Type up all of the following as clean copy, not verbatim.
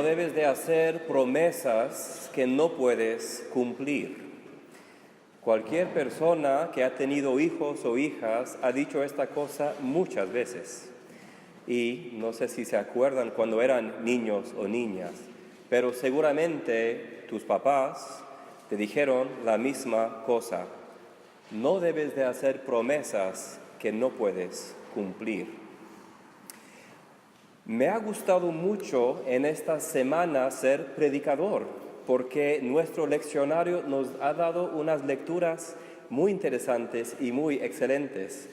no debes de hacer promesas que no puedes cumplir. Cualquier persona que ha tenido hijos o hijas ha dicho esta cosa muchas veces. Y no sé si se acuerdan cuando eran niños o niñas, pero seguramente tus papás te dijeron la misma cosa. No debes de hacer promesas que no puedes cumplir. Me ha gustado mucho en esta semana ser predicador, porque nuestro leccionario nos ha dado unas lecturas muy interesantes y muy excelentes.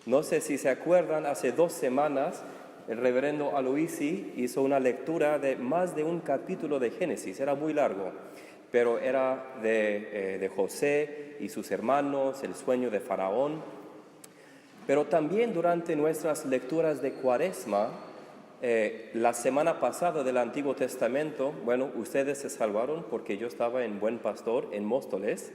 No sé si se acuerdan, hace 2 semanas el reverendo Aloisi hizo una lectura de más de un capítulo de Génesis, era muy largo, pero era de José y sus hermanos, el sueño de Faraón. Pero también durante nuestras lecturas de Cuaresma, la semana pasada del Antiguo Testamento, bueno, ustedes se salvaron porque yo estaba en Buen Pastor, en Móstoles,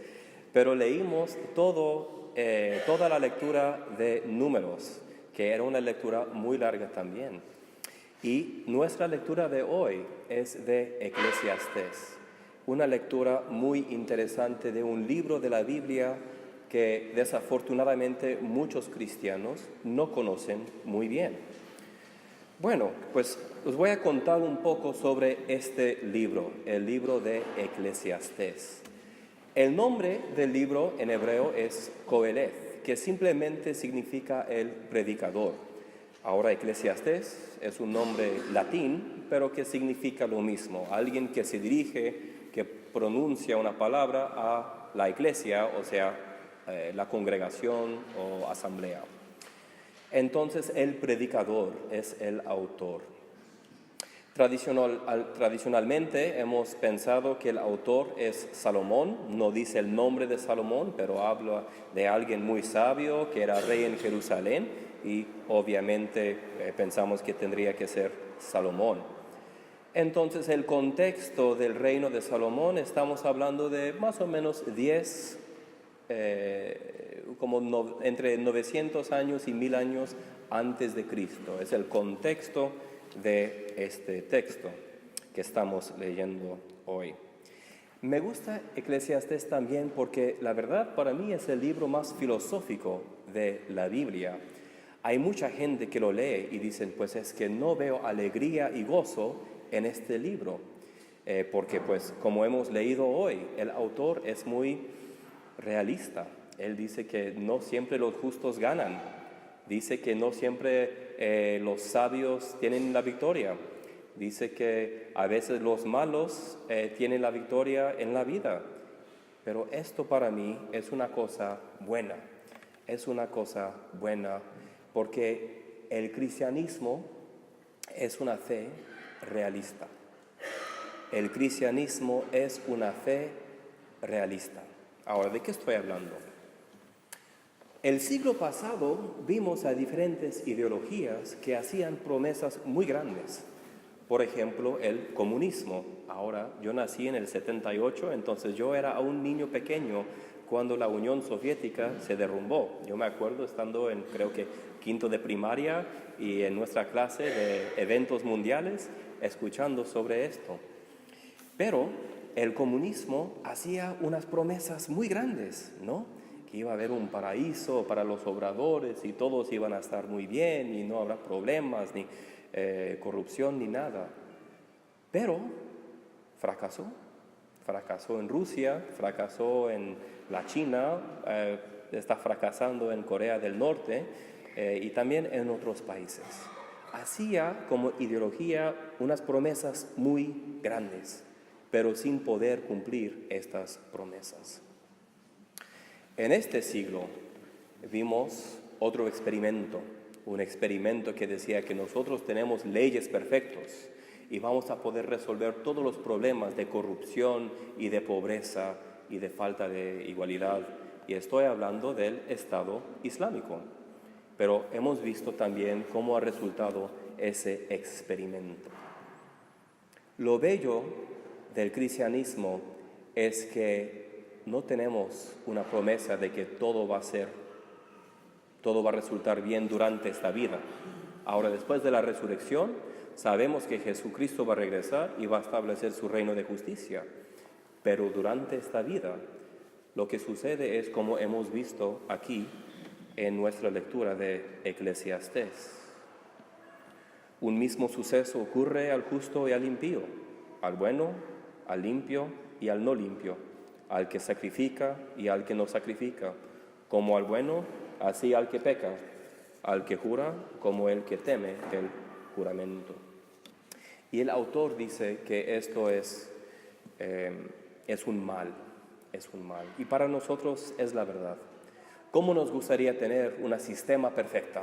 pero leímos toda la lectura de Números, que era una lectura muy larga también. Y nuestra lectura de hoy es de Eclesiastés, una lectura muy interesante de un libro de la Biblia que desafortunadamente muchos cristianos no conocen muy bien. Bueno, pues os voy a contar un poco sobre este libro, el libro de Eclesiastés. El nombre del libro en hebreo es Coeleth, que simplemente significa el predicador. Ahora Eclesiastés es un nombre latín, pero que significa lo mismo, alguien que se dirige, que pronuncia una palabra a la iglesia, o sea, la congregación o asamblea. Entonces el predicador es el autor. Tradicionalmente hemos pensado que el autor es Salomón, no dice el nombre de Salomón, pero habla de alguien muy sabio que era rey en Jerusalén y obviamente pensamos que tendría que ser Salomón. Entonces el contexto del reino de Salomón, estamos hablando de más o menos 10 entre 900 años y 1000 años antes de Cristo. Es el contexto de este texto que estamos leyendo hoy. Me gusta Eclesiastés también porque la verdad para mí es el libro más filosófico de la Biblia. Hay mucha gente que lo lee y dicen, pues es que no veo alegría y gozo en este libro, porque pues como hemos leído hoy, el autor es muy realista. Él dice que no siempre los justos ganan, dice que no siempre los sabios tienen la victoria, dice que a veces los malos tienen la victoria en la vida, pero esto para mí es una cosa buena, porque el cristianismo es una fe realista. El cristianismo es una fe realista. Ahora, ¿de qué estoy hablando? El siglo pasado vimos a diferentes ideologías que hacían promesas muy grandes. Por ejemplo, el comunismo. Ahora, yo nací en el 78, entonces yo era aún niño pequeño cuando la Unión Soviética se derrumbó. Yo me acuerdo estando en, creo que, 5º de primaria y en nuestra clase de eventos mundiales, escuchando sobre esto. Pero el comunismo hacía unas promesas muy grandes, ¿no? Que iba a haber un paraíso para los obradores y todos iban a estar muy bien y no habrá problemas, ni corrupción, ni nada. Pero fracasó en Rusia, fracasó en la China, está fracasando en Corea del Norte y también en otros países. Hacía como ideología unas promesas muy grandes, pero sin poder cumplir estas promesas. En este siglo vimos otro experimento, un experimento que decía que nosotros tenemos leyes perfectas y vamos a poder resolver todos los problemas de corrupción y de pobreza y de falta de igualdad. Y estoy hablando del Estado Islámico. Pero hemos visto también cómo ha resultado ese experimento. Lo bello del cristianismo es que no tenemos una promesa de que todo va a resultar bien durante esta vida. Ahora, después de la resurrección, sabemos que Jesucristo va a regresar y va a establecer su reino de justicia. Pero durante esta vida, lo que sucede es como hemos visto aquí en nuestra lectura de Eclesiastés. Un mismo suceso ocurre al justo y al impío, al bueno, al limpio y al no limpio, al que sacrifica y al que no sacrifica, como al bueno, así al que peca, al que jura como el que teme el juramento. Y el autor dice que esto es un mal. Y para nosotros es la verdad. ¿Cómo nos gustaría tener un sistema perfecto?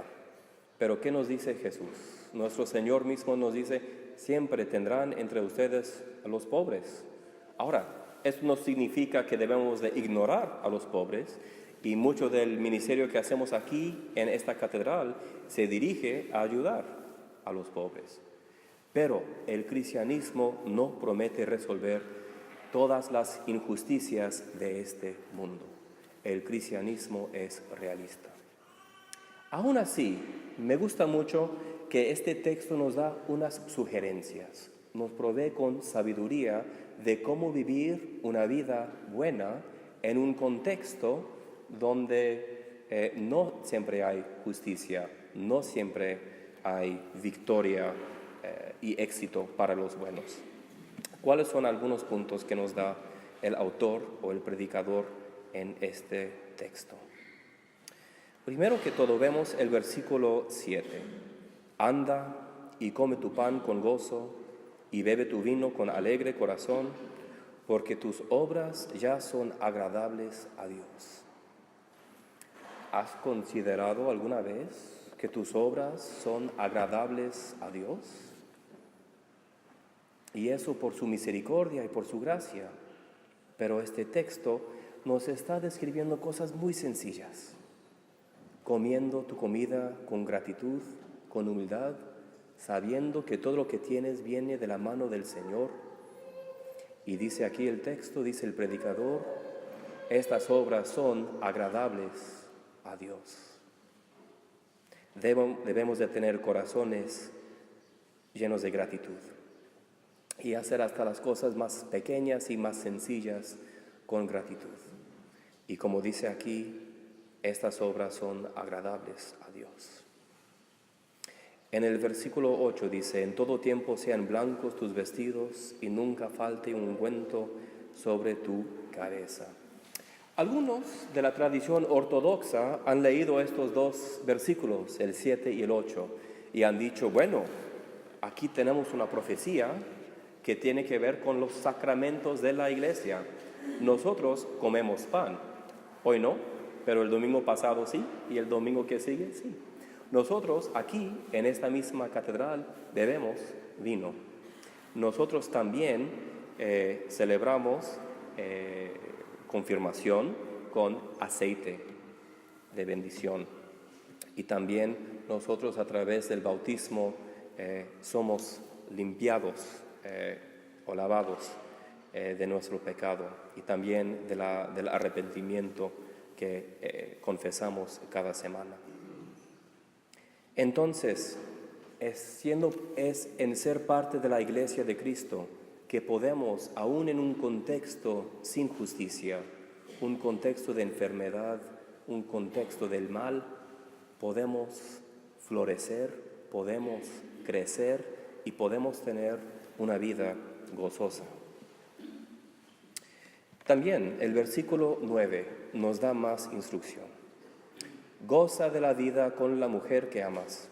Pero ¿qué nos dice Jesús? Nuestro Señor mismo nos dice, siempre tendrán entre ustedes a los pobres. Ahora, esto no significa que debemos de ignorar a los pobres, y mucho del ministerio que hacemos aquí en esta catedral se dirige a ayudar a los pobres. Pero el cristianismo no promete resolver todas las injusticias de este mundo. El cristianismo es realista. Aún así, me gusta mucho que este texto nos da unas sugerencias, nos provee con sabiduría de cómo vivir una vida buena en un contexto donde no siempre hay justicia, no siempre hay victoria y éxito para los buenos. ¿Cuáles son algunos puntos que nos da el autor o el predicador en este texto? Primero que todo vemos el versículo 7. Anda y come tu pan con gozo y bebe tu vino con alegre corazón, porque tus obras ya son agradables a Dios. ¿Has considerado alguna vez que tus obras son agradables a Dios? Y eso por su misericordia y por su gracia. Pero este texto nos está describiendo cosas muy sencillas. Comiendo tu comida con gratitud, con humildad, sabiendo que todo lo que tienes viene de la mano del Señor. Y dice aquí el texto, dice el predicador, estas obras son agradables a Dios. Debemos de tener corazones llenos de gratitud y hacer hasta las cosas más pequeñas y más sencillas con gratitud. Y como dice aquí, estas obras son agradables a Dios. En el versículo 8 dice, en todo tiempo sean blancos tus vestidos y nunca falte un ungüento sobre tu cabeza. Algunos de la tradición ortodoxa han leído estos dos versículos, el 7 y el 8, y han dicho, bueno, aquí tenemos una profecía que tiene que ver con los sacramentos de la iglesia. Nosotros comemos pan, hoy no, pero el domingo pasado sí, y el domingo que sigue sí. Nosotros aquí, en esta misma catedral, bebemos vino. Nosotros también celebramos confirmación con aceite de bendición. Y también nosotros a través del bautismo somos limpiados o lavados de nuestro pecado y también del arrepentimiento que confesamos cada semana. Entonces, es en ser parte de la Iglesia de Cristo que podemos, aún en un contexto sin justicia, un contexto de enfermedad, un contexto del mal, podemos florecer, podemos crecer y podemos tener una vida gozosa. También el versículo 9 nos da más instrucción. Goza de la vida con la mujer que amas,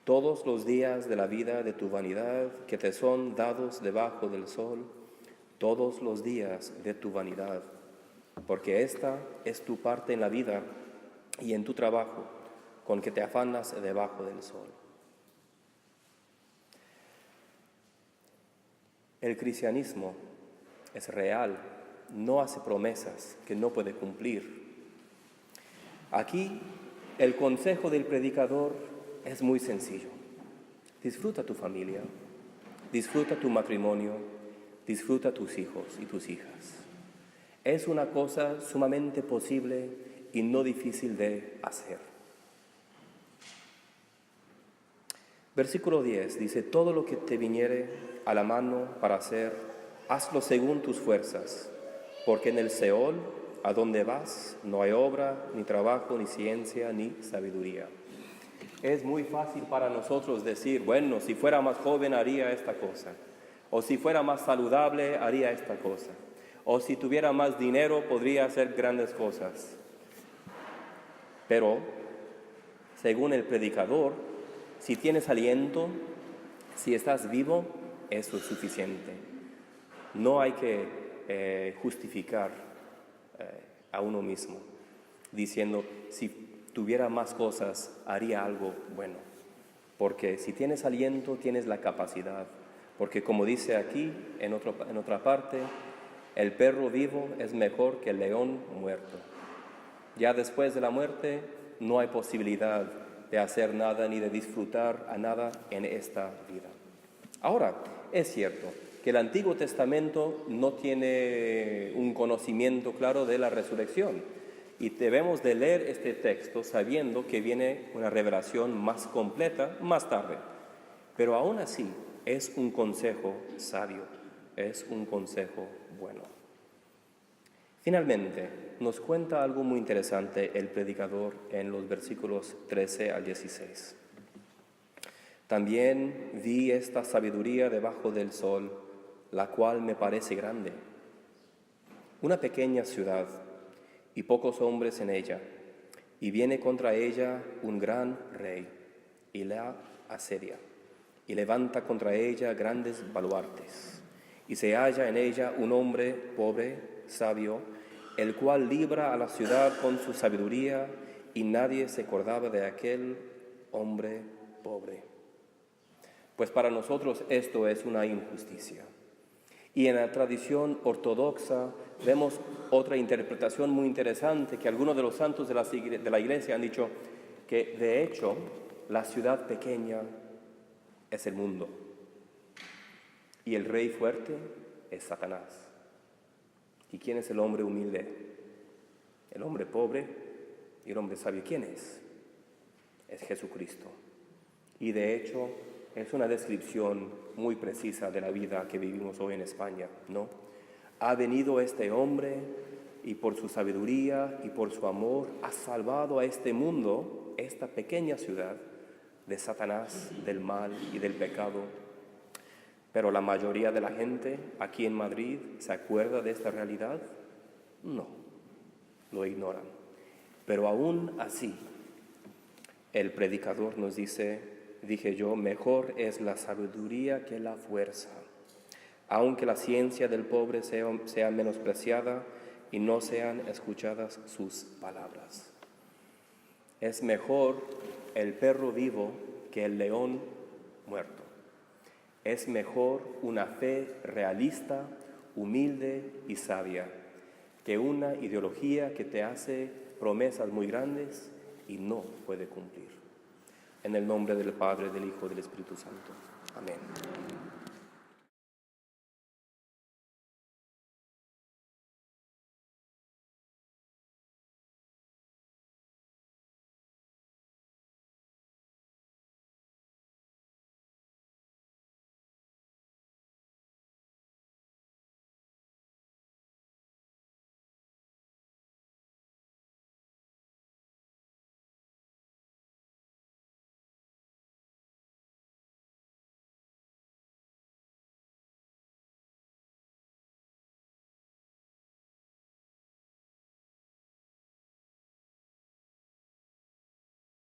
todos los días de la vida de tu vanidad que te son dados debajo del sol, todos los días de tu vanidad, porque esta es tu parte en la vida y en tu trabajo, con que te afanas debajo del sol. El cristianismo es real, no hace promesas que no puede cumplir. Aquí el consejo del predicador es muy sencillo. Disfruta tu familia, disfruta tu matrimonio, disfruta tus hijos y tus hijas. Es una cosa sumamente posible y no difícil de hacer. Versículo 10 dice, todo lo que te viniere a la mano para hacer, hazlo según tus fuerzas, porque en el Seol, a donde vas, no hay obra, ni trabajo, ni ciencia, ni sabiduría. Es muy fácil para nosotros decir, bueno, si fuera más joven haría esta cosa, o si fuera más saludable haría esta cosa, o si tuviera más dinero podría hacer grandes cosas. Pero, según el predicador, si tienes aliento, si estás vivo, eso es suficiente. No hay que justificar a uno mismo, diciendo, si tuviera más cosas, haría algo bueno. Porque si tienes aliento, tienes la capacidad. Porque como dice aquí, en otra parte, el perro vivo es mejor que el león muerto. Ya después de la muerte, no hay posibilidad de hacer nada ni de disfrutar a nada en esta vida. Ahora, es cierto que el Antiguo Testamento no tiene un conocimiento claro de la resurrección y debemos de leer este texto sabiendo que viene una revelación más completa más tarde. Pero aún así es un consejo sabio, es un consejo bueno. Finalmente, nos cuenta algo muy interesante el predicador en los versículos 13 al 16. También vi esta sabiduría debajo del sol, la cual me parece grande. Una pequeña ciudad y pocos hombres en ella, y viene contra ella un gran rey, y la asedia, y levanta contra ella grandes baluartes, y se halla en ella un hombre pobre, sabio, el cual libra a la ciudad con su sabiduría, y nadie se acordaba de aquel hombre pobre. Pues para nosotros esto es una injusticia. Y en la tradición ortodoxa vemos otra interpretación muy interesante, que algunos de los santos de la Iglesia han dicho que de hecho la ciudad pequeña es el mundo y el rey fuerte es Satanás. ¿Y quién es el hombre humilde? El hombre pobre y el hombre sabio. ¿Quién es? Es Jesucristo. Y de hecho es una descripción muy precisa de la vida que vivimos hoy en España, ¿no? Ha venido este hombre y por su sabiduría y por su amor ha salvado a este mundo, esta pequeña ciudad, de Satanás, del mal y del pecado. Pero la mayoría de la gente aquí en Madrid ¿se acuerda de esta realidad? No, lo ignoran. Pero aún así, el predicador nos dije yo, mejor es la sabiduría que la fuerza, aunque la ciencia del pobre sea menospreciada y no sean escuchadas sus palabras. Es mejor el perro vivo que el león muerto. Es mejor una fe realista, humilde y sabia, que una ideología que te hace promesas muy grandes y no puede cumplir. En el nombre del Padre, del Hijo y del Espíritu Santo. Amén.